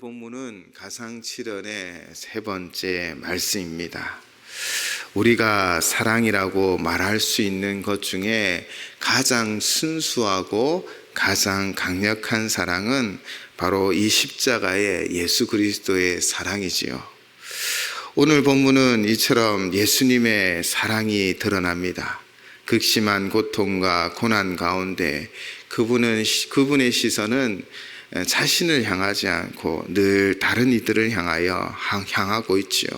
본문은 가상칠언의 세 번째 말씀입니다. 우리가 사랑이라고 말할 수 있는 것 중에 가장 순수하고 가장 강력한 사랑은 바로 이 십자가의 예수 그리스도의 사랑이지요. 오늘 본문은 이처럼 예수님의 사랑이 드러납니다. 극심한 고통과 고난 가운데 그분의 시선은 자신을 향하지 않고 늘 다른 이들을 향하고 있지요.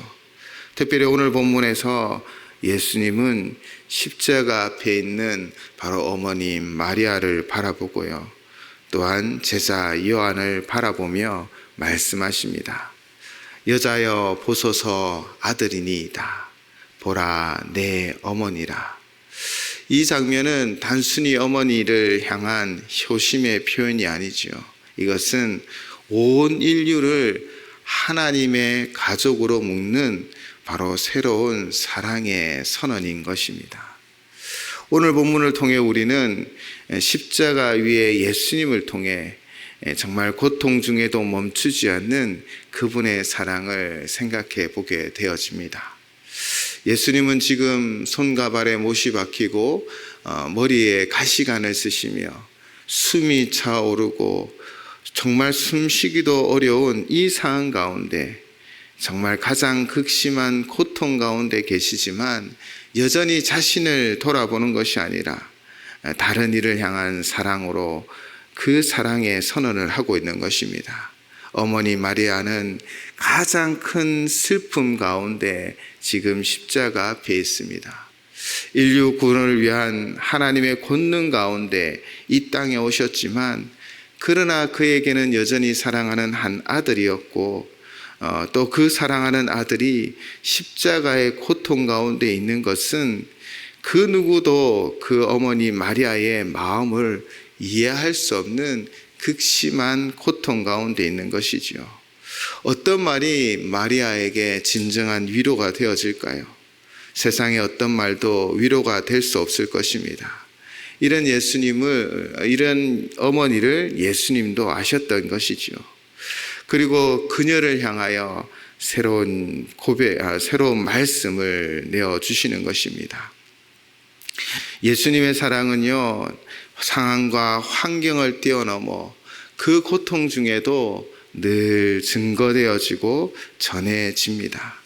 특별히 오늘 본문에서 예수님은 십자가 앞에 있는 바로 어머님 마리아를 바라보고요, 또한 제자 요한을 바라보며 말씀하십니다. 여자여 보소서 아들이니이다. 보라 내 어머니라. 이 장면은 단순히 어머니를 향한 효심의 표현이 아니지요. 이것은 온 인류를 하나님의 가족으로 묶는 바로 새로운 사랑의 선언인 것입니다. 오늘 본문을 통해 우리는 십자가 위에 예수님을 통해 정말 고통 중에도 멈추지 않는 그분의 사랑을 생각해 보게 되어집니다. 예수님은 지금 손과 발에 못이 박히고 머리에 가시관을 쓰시며 숨이 차오르고 정말 숨쉬기도 어려운 이 상황 가운데 정말 가장 극심한 고통 가운데 계시지만 여전히 자신을 돌아보는 것이 아니라 다른 이를 향한 사랑으로 그 사랑의 선언을 하고 있는 것입니다. 어머니 마리아는 가장 큰 슬픔 가운데 지금 십자가 앞에 있습니다. 인류 구원을 위한 하나님의 권능 가운데 이 땅에 오셨지만 그러나 그에게는 여전히 사랑하는 한 아들이었고 또 그 사랑하는 아들이 십자가의 고통 가운데 있는 것은 그 누구도 그 어머니 마리아의 마음을 이해할 수 없는 극심한 고통 가운데 있는 것이지요. 어떤 말이 마리아에게 진정한 위로가 되어질까요? 세상의 어떤 말도 위로가 될 수 없을 것입니다. 이런 어머니를 예수님도 아셨던 것이지요. 그리고 그녀를 향하여 새로운 말씀을 내어주시는 것입니다. 예수님의 사랑은요, 상황과 환경을 뛰어넘어 그 고통 중에도 늘 증거되어지고 전해집니다.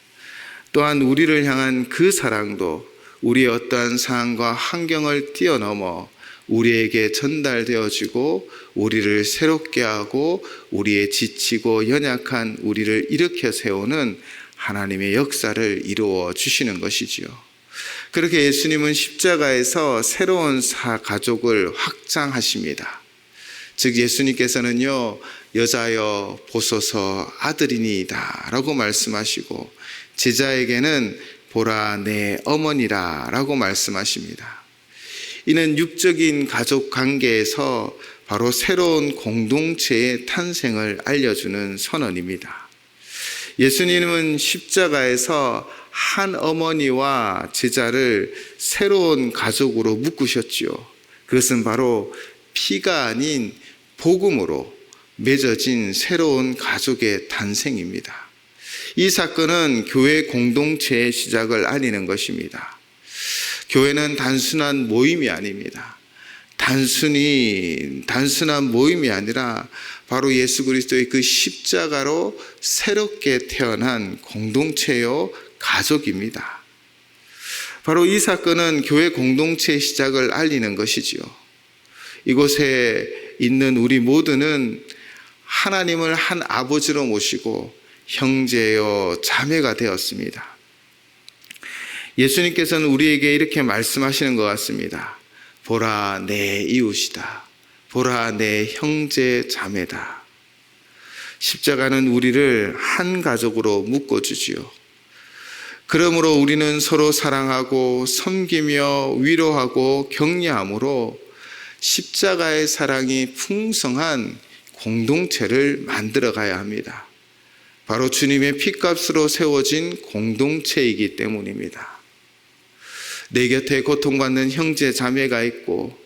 또한 우리를 향한 그 사랑도 우리의 어떠한 상황과 환경을 뛰어넘어 우리에게 전달되어지고 우리를 새롭게 하고 우리의 지치고 연약한 우리를 일으켜 세우는 하나님의 역사를 이루어 주시는 것이지요. 그렇게 예수님은 십자가에서 새로운 가족을 확장하십니다. 즉 예수님께서는요, 여자여 보소서 아들이니이다 라고 말씀하시고 제자에게는 보라 내 어머니라 라고 말씀하십니다. 이는 육적인 가족 관계에서 바로 새로운 공동체의 탄생을 알려주는 선언입니다. 예수님은 십자가에서 한 어머니와 제자를 새로운 가족으로 묶으셨지요. 그것은 바로 피가 아닌 복음으로 맺어진 새로운 가족의 탄생입니다. 이 사건은 교회 공동체의 시작을 알리는 것입니다. 교회는 단순한 모임이 아닙니다. 단순한 모임이 아니라 바로 예수 그리스도의 그 십자가로 새롭게 태어난 공동체요 가족입니다. 바로 이 사건은 교회 공동체의 시작을 알리는 것이지요. 이곳에 있는 우리 모두는 하나님을 한 아버지로 모시고 형제요 자매가 되었습니다. 예수님께서는 우리에게 이렇게 말씀하시는 것 같습니다. 보라 내 이웃이다. 보라 내 형제 자매다. 십자가는 우리를 한 가족으로 묶어주지요. 그러므로 우리는 서로 사랑하고 섬기며 위로하고 격려함으로 십자가의 사랑이 풍성한 공동체를 만들어 가야 합니다. 바로 주님의 피값으로 세워진 공동체이기 때문입니다. 내 곁에 고통받는 형제 자매가 있고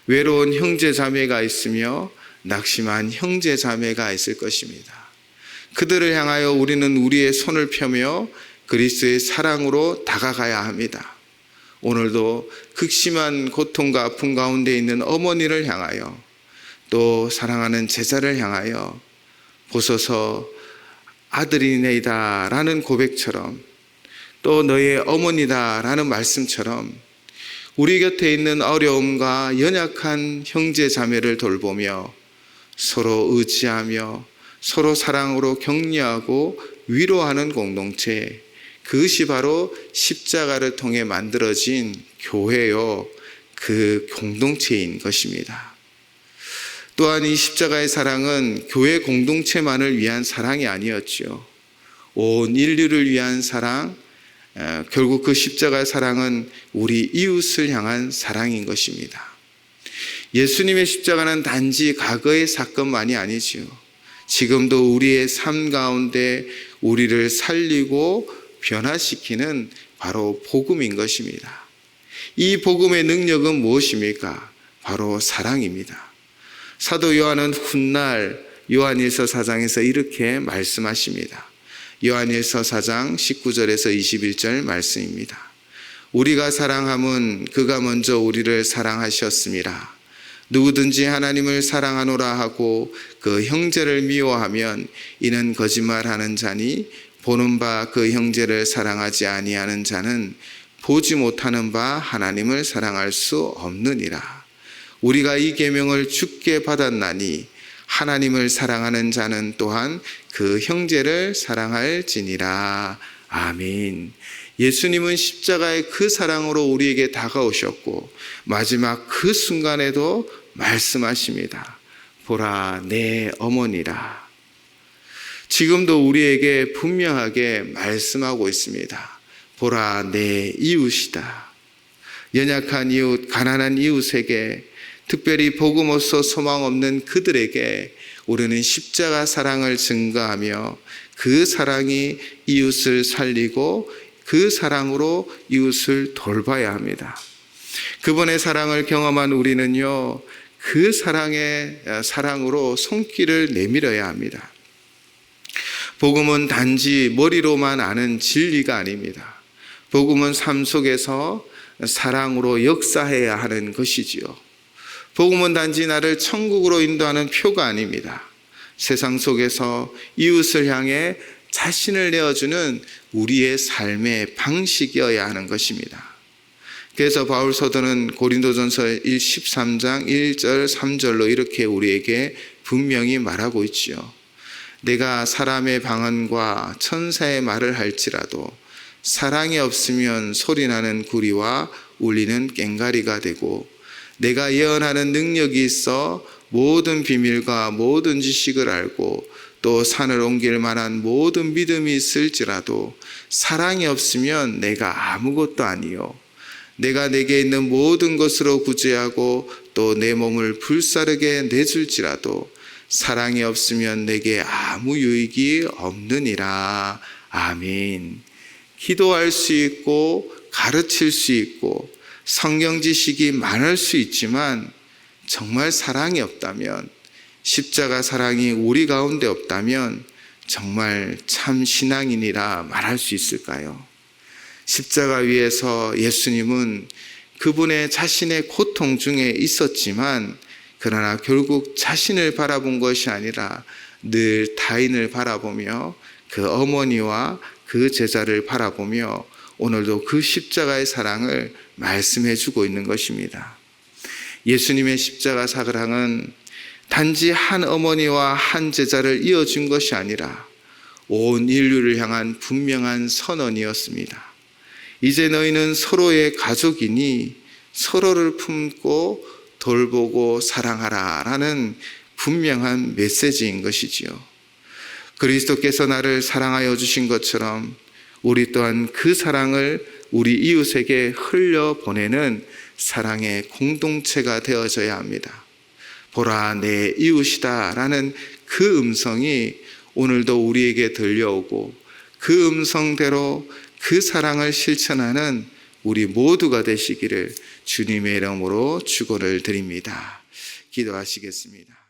외로운 형제 자매가 있으며 낙심한 형제 자매가 있을 것입니다. 그들을 향하여 우리는 우리의 손을 펴며 그리스도의 사랑으로 다가가야 합니다. 오늘도 극심한 고통과 아픔 가운데 있는 어머니를 향하여 또 사랑하는 제자를 향하여 보소서 아들이네이다 라는 고백처럼 또 너의 어머니다 라는 말씀처럼 우리 곁에 있는 어려움과 연약한 형제 자매를 돌보며 서로 의지하며 서로 사랑으로 격려하고 위로하는 공동체, 그것이 바로 십자가를 통해 만들어진 교회요, 그 공동체인 것입니다. 또한 이 십자가의 사랑은 교회 공동체만을 위한 사랑이 아니었죠. 온 인류를 위한 사랑, 결국 그 십자가의 사랑은 우리 이웃을 향한 사랑인 것입니다. 예수님의 십자가는 단지 과거의 사건만이 아니지요. 지금도 우리의 삶 가운데 우리를 살리고 변화시키는 바로 복음인 것입니다. 이 복음의 능력은 무엇입니까? 바로 사랑입니다. 사도 요한은 훗날 요한일서 4장에서 이렇게 말씀하십니다. 요한일서 4장 19절에서 21절 말씀입니다. 우리가 사랑함은 그가 먼저 우리를 사랑하셨습니다. 누구든지 하나님을 사랑하노라 하고 그 형제를 미워하면 이는 거짓말하는 자니 보는 바 그 형제를 사랑하지 아니하는 자는 보지 못하는 바 하나님을 사랑할 수 없느니라. 우리가 이 계명을 주께 받았나니 하나님을 사랑하는 자는 또한 그 형제를 사랑할지니라. 아멘. 예수님은 십자가의 그 사랑으로 우리에게 다가오셨고 마지막 그 순간에도 말씀하십니다. 보라 내 어머니라. 지금도 우리에게 분명하게 말씀하고 있습니다. 보라 내 이웃이다. 연약한 이웃, 가난한 이웃에게, 특별히 복음 없어 소망 없는 그들에게 우리는 십자가 사랑을 증거하며 그 사랑이 이웃을 살리고 그 사랑으로 이웃을 돌봐야 합니다. 그분의 사랑을 경험한 우리는요, 그 사랑으로 손길을 내밀어야 합니다. 복음은 단지 머리로만 아는 진리가 아닙니다. 복음은 삶 속에서 사랑으로 역사해야 하는 것이지요. 복음은 단지 나를 천국으로 인도하는 표가 아닙니다. 세상 속에서 이웃을 향해 자신을 내어주는 우리의 삶의 방식이어야 하는 것입니다. 그래서 바울 사도는 고린도전서 13장 1절 3절로 이렇게 우리에게 분명히 말하고 있지요. 내가 사람의 방언과 천사의 말을 할지라도 사랑이 없으면 소리나는 구리와 울리는 꽹과리가 되고 내가 예언하는 능력이 있어 모든 비밀과 모든 지식을 알고 또 산을 옮길 만한 모든 믿음이 있을지라도 사랑이 없으면 내가 아무것도 아니요 내가 내게 있는 모든 것으로 구제하고 또 내 몸을 불사르게 내줄지라도 사랑이 없으면 내게 아무 유익이 없느니라. 아멘. 기도할 수 있고 가르칠 수 있고 성경 지식이 많을 수 있지만 정말 사랑이 없다면, 십자가 사랑이 우리 가운데 없다면 정말 참 신앙인이라 말할 수 있을까요? 십자가 위에서 예수님은 그분의 자신의 고통 중에 있었지만 그러나 결국 자신을 바라본 것이 아니라 늘 타인을 바라보며 그 어머니와 그 제자를 바라보며 오늘도 그 십자가의 사랑을 말씀해 주고 있는 것입니다. 예수님의 십자가 사랑은 단지 한 어머니와 한 제자를 이어준 것이 아니라 온 인류를 향한 분명한 선언이었습니다. 이제 너희는 서로의 가족이니 서로를 품고 돌보고 사랑하라 라는 분명한 메시지인 것이지요. 그리스도께서 나를 사랑하여 주신 것처럼 우리 또한 그 사랑을 우리 이웃에게 흘려보내는 사랑의 공동체가 되어져야 합니다. 보라 내 이웃이다 라는 그 음성이 오늘도 우리에게 들려오고 그 음성대로 그 사랑을 실천하는 우리 모두가 되시기를 주님의 이름으로 축원을 드립니다. 기도하시겠습니다.